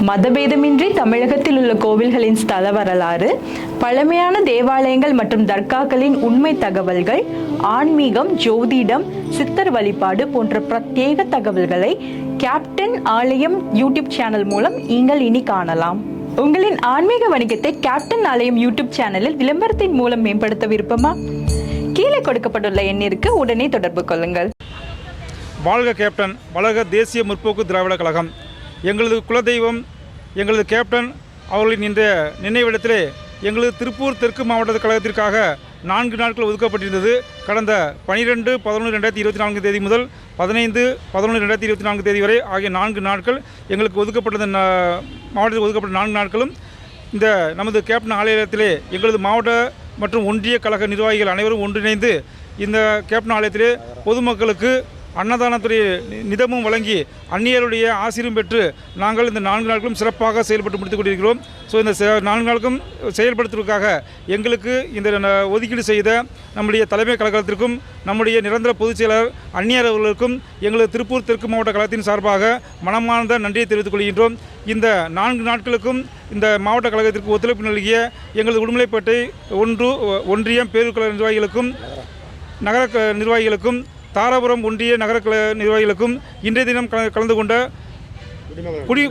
மதபேதமின்றி தமிழகத்தில் உள்ள கோவில்களின் ஸ்தல வரலாறு, பழமையான தேவாலயங்கள் மற்றும் தர்காக்களின் உண்மை தகவல்கள், ஆன்மீகம், ஜோதிடம், சித்தர் வழிபாடு போன்ற பிரத்யேக தகவல்களை கேப்டன் ஆலயம் யூடியூப் சேனல் மூலம் நீங்கள் இனி காணலாம். உங்களின் ஆன்மீக வணிகத்தை கேப்டன் ஆலயம் யூடியூப் சேனலில் விளம்பரத்தின் மூலம் மேம்படுத்த விருப்பமா? கீழே கொடுக்கப்பட்டுள்ள எண்ணிற்கு உடனே தொடர்பு கொள்ளுங்கள். வாழ்க கேப்டன், வளர்க தேசிய முற்போக்கு திராவிட கழகம். எங்களது குலதெய்வம் எங்களது கேப்டன் அவர்களின் இந்த நினைவிடத்திலே எங்களது திருப்பூர் தெற்கு மாவட்ட கழகத்திற்காக 4 நாட்கள் ஒதுக்கப்பட்டிருந்தது. கடந்த 12/11/2024 முதல் 15/11/2024 வரை ஆகிய 4 நாட்கள் எங்களுக்கு ஒதுக்கப்பட்டது. மாவட்டத்தில் ஒதுக்கப்பட்ட 4 நாட்களும் இந்த நமது கேப்டன் ஆலயத்திலே எங்களது மாவட்ட மற்றும் ஒன்றிய கழக நிர்வாகிகள் அனைவரும் ஒன்றிணைந்து இந்த கேப்டன் ஆலயத்திலே பொதுமக்களுக்கு அன்னதானத்துறை நிதமும் வழங்கி அந்நியருடைய ஆசீர்வாதம் பெற்று நாங்கள் இந்த 4 நாட்களும் சிறப்பாக செயல்பட்டு முடித்துக் கொண்டிருக்கிறோம். ஸோ இந்த 4 நாட்களும் செயல்படுத்துவதற்காக எங்களுக்கு இந்த ஒதுக்கீடு செய்த நம்முடைய தலைமை கழகத்திற்கும் நம்முடைய நிரந்தர பொதுச் செயலாளர் அந்நியர் அவர்களுக்கும் எங்களது திருப்பூர் தெற்கு மாவட்ட கழகத்தின் சார்பாக மனமார்ந்த நன்றியை தெரிவித்துக் கொள்கின்றோம். இந்த 4 நாட்களுக்கும் இந்த மாவட்ட கழகத்திற்கு ஒத்துழைப்பு நல்கிய எங்களது உடுமலைப்பேட்டை ஒன்றியம் பேரூர் நிர்வாகிகளுக்கும் நகர நிர்வாகிகளுக்கும் தாராபுரம் ஒன்றிய நகர நிர்வாகிகளுக்கும் இன்றைய தினம் கலந்து கொண்ட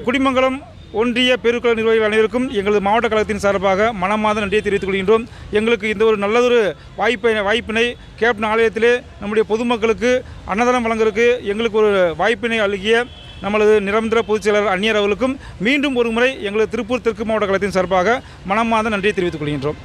குடிமங்கலம் ஒன்றிய பேரூர் நிர்வாகிகள் அனைவருக்கும் எங்களது மாவட்ட கழகத்தின் சார்பாக மனமார்ந்த நன்றியை தெரிவித்துக் கொள்கின்றோம். எங்களுக்கு இந்த ஒரு நல்லதொரு வாய்ப்பினை கேப்டன் ஆலயத்திலே நம்முடைய பொதுமக்களுக்கு அன்னதானம் வழங்குவதற்கு எங்களுக்கு ஒரு வாய்ப்பினை அழுகிய நமது நிரந்தர பொதுச் செயலாளர் அந்நியர் அவர்களுக்கும் மீண்டும் ஒரு முறை எங்களது திருப்பூர் தெற்கு மாவட்ட கழகத்தின் சார்பாக மனமார்ந்த நன்றியை தெரிவித்துக் கொள்கின்றோம்.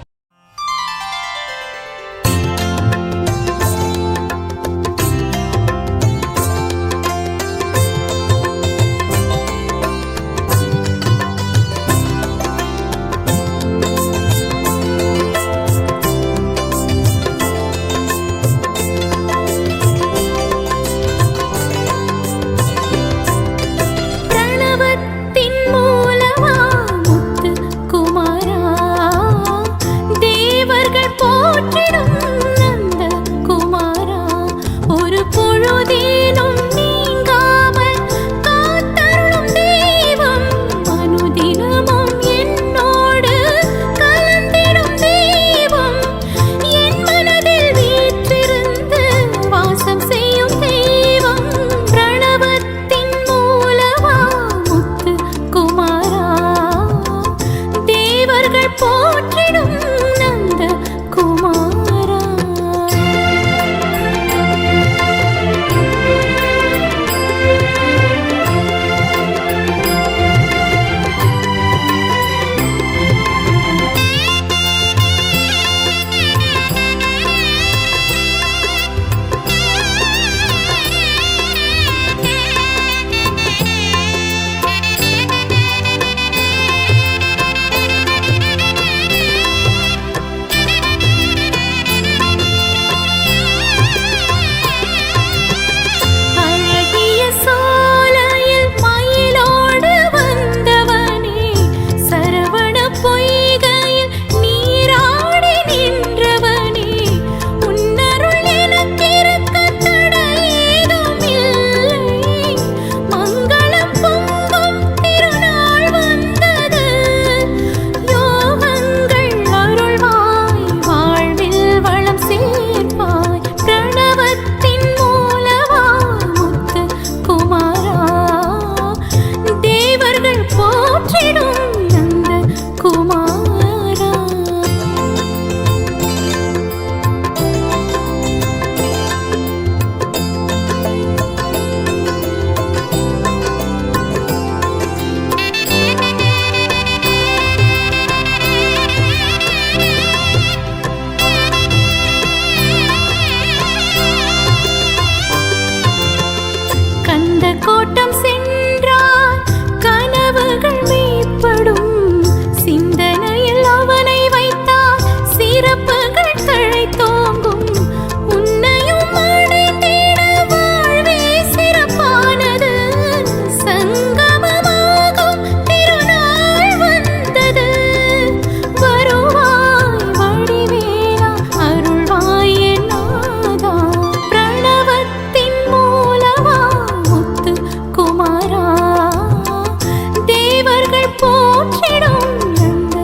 போற்றிடும் நந்த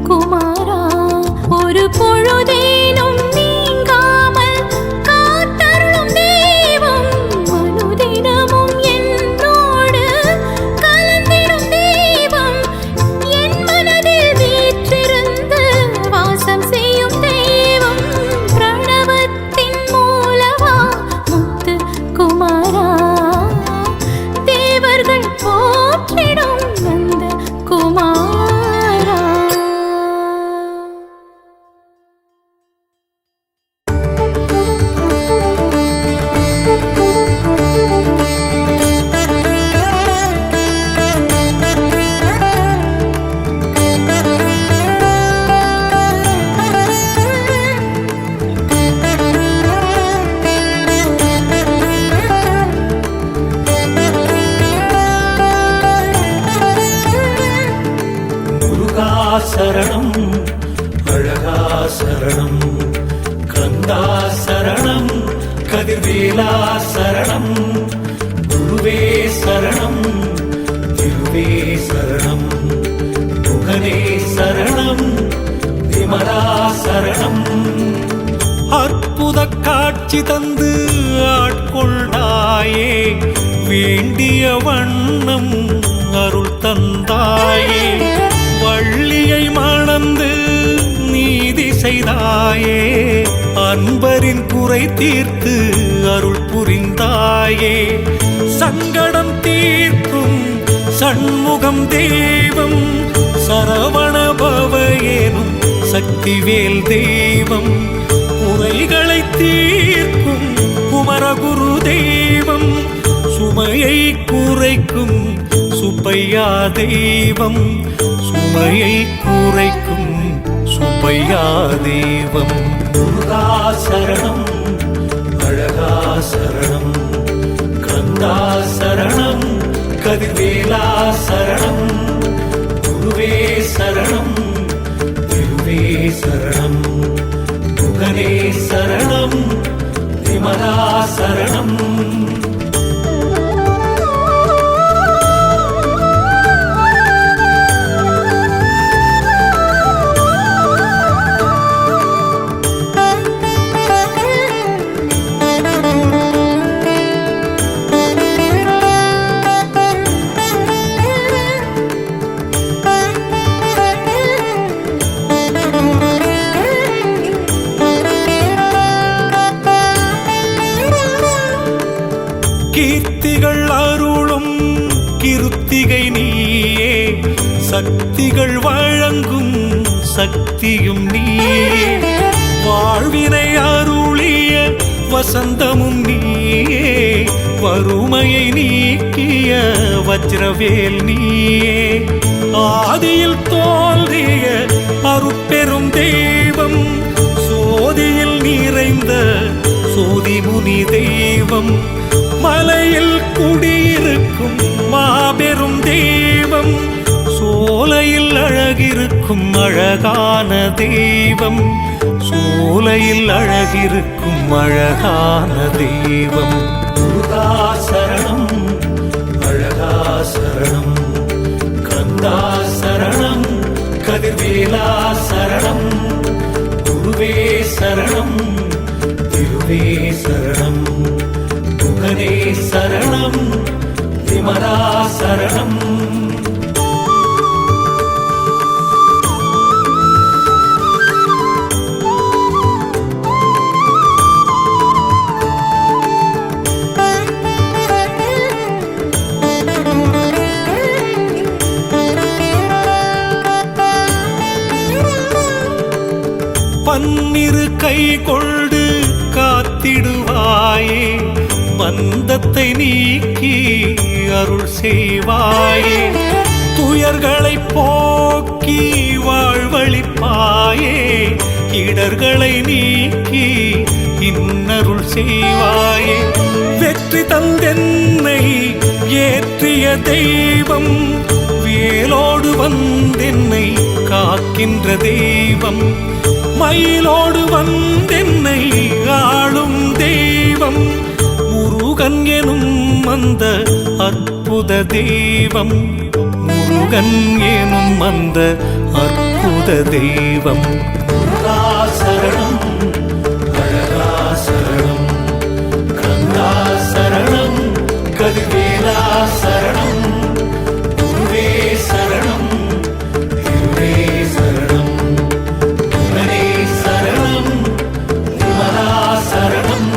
குமாரா, ஒரு பொழுதேனும் நீங்காமல் காத்தருளும் தெய்வம், மனுதினமும் என்னோடு கலந்திடும் தெய்வம், என் மனதில் வீற்றிருந்து வாசம் செய்யும் தெய்வம், பிரணவத்தின் மூலவா முத்து குமாரா, தேவர்கள் போற்றிடும் நந்த குமாரா. முருகா சரணம், அழகா சரணம், கந்தா சரணம், கதிர்வேலா சரணம், குருவே சரணம், திருவே சரணம், முகனே சரணம், விமலா சரணம். அற்புத காட்சி தந்து ஆட்கொண்டாயே, வேண்டிய வண்ணம் அருள் தந்தாயே, வள்ளியை மணந்து நீதி செய்தாயே, அன்பரின் குறை தீர்த்து அருள் புரிந்தாயே, சங்கடம் தீர்க்கும் சண்முகம் தெய்வம், சரவண பவ எனும் சக்திவேல் தெய்வம், குறைகளை தீர்க்கும் குமரகுரு தெய்வம், சுமையை குறைக்கும் சுப்பையா தெய்வம், சுமையை குறைக்கும் சுப்பையா தெய்வம். முருகா சரணம், அழகா சரணம், கந்தா சரணம், கதிர்வேலா சரணம், குருவே சரணம், திருவே சரணம், முகனே சரணம், விமலா சரணம். கீர்த்திகள் அருளும் கிருத்திகை நீயே, சக்திகள் வழங்கும் சக்தியும் நீயே, வாழ்வினை அருளிய வசந்தமும் நீயே, வறுமையை நீக்கிய வஜ்ரவேல் நீயே, ஆதியில் தோன்றிய அருட்பெரும் தெய்வம், சோதியில் நிறைந்த சோதிமுனி தெய்வம், மலையில் குடியிருக்கும் மாபெரும் தெய்வம், சோலையில் அழகிருக்கும் அழகான தெய்வம், சோலையில் அழகிருக்கும் அழகான தெய்வம். முருகா சரணம், அழகா சரணம், கந்தா சரணம், கதிர்வேலா சரணம், குருவே சரணம், திருவே சரணம், முகனே சரணம், விமலா சரணம். பன்னிரு கை கொண்டு காத்திடுவாயே, பந்தத்தை நீக்கி அருள் செய்வாயே, துயர்களை போக்கி வாழ்வழிப்பாயே, இடர்களை நீக்கி இன்னருள் செய்வாயே, வெற்றி தந்தென்னை ஏற்றிய தெய்வம், வேலோடு வந்தென்னை காக்கின்ற தெய்வம், மயிலோடு வந்தென்னை ஆளும் தெய்வம், முருகன் எனும் அந்த அற்புத தெய்வம், முருகன் முருகன் எனும் அந்த அற்புத தெய்வம். சரணம் அழகா சரணம், கந்தா சரணம், கதிர்வேலா சரணம், குருவே சரணம், திருவே சரணம், குமரே சரணம், விமலா சரணம்,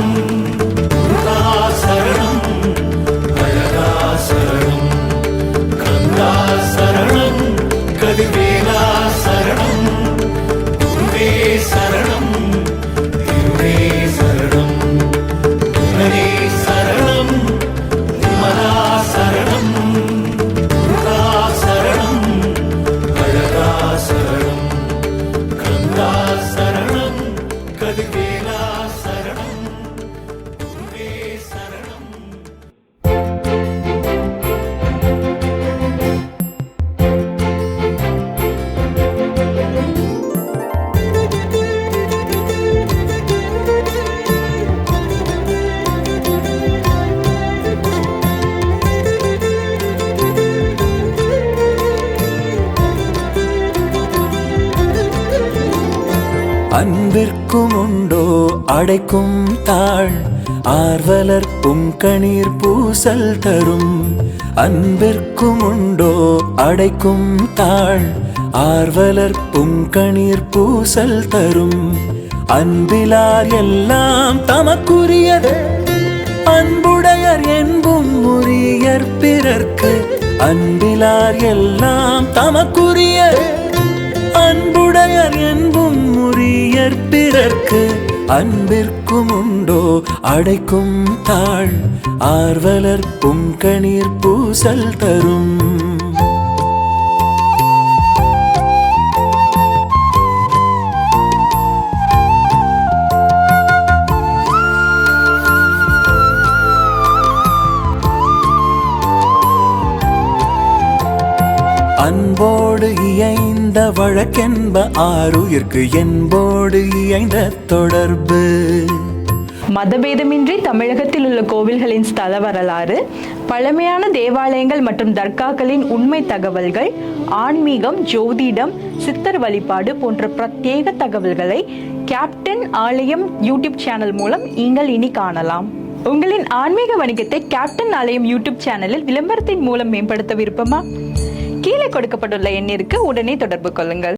முருகா சரணம், அழகா சரணம், கந்தா சரணம், கதிர்வேலா சரணம், குருவே சரணம், திருவே சரணம், குமரே சரணம், விமலா சரணம், முருகா சரணம், அழகா சரணம், கந்தா சரணம், கதிர்வேலா சரணம், குருவே சரணம். அன்பிற்கும் உண்டோ அடைக்கும் தாழ், ஆர்வலர் புங்கணீர் பூசல் தரும். அன்பிற்கும் உண்டோ அடைக்கும் தாழ், ஆர்வலர் புங்கணீர் பூசல் தரும். அன்பிலார் எல்லாம் தமக்குரியது, அன்புடையர் என்பும் உரியர் பிறர்க்கு. அன்பிலார் எல்லாம் தமக்குரியர், அன்புடையர் என்பும் உரியர் பிறர்க்கு. அன்பிற்கும் உண்டோ அடைக்கும் தாழ், ஆர்வலர் புங்கணீர் பூசல் தரும். அன்போடு இயைந்த வழக்கென்ப ஆருயிர்க்கு, என்போடு இயைந்த தொடர்பு. மதபேதமின்றி தமிழகத்தில் உள்ள கோவில்களின் ஸ்தல வரலாறு, பழமையான தேவாலயங்கள் மற்றும் தர்காக்களின் உண்மை தகவல்கள், ஆன்மீகம், ஜோதிடம், சித்தர் வழிபாடு போன்ற பிரத்யேக தகவல்களை கேப்டன் ஆலயம் யூடியூப் சேனல் மூலம் நீங்கள் இனி காணலாம். உங்களின் ஆன்மீக வணிகத்தை கேப்டன் ஆலயம் யூடியூப் சேனலில் விளம்பரத்தின் மூலம் மேம்படுத்த விருப்பமா? கீழே கொடுக்கப்பட்டுள்ள எண்ணிற்கு உடனே தொடர்பு கொள்ளுங்கள்.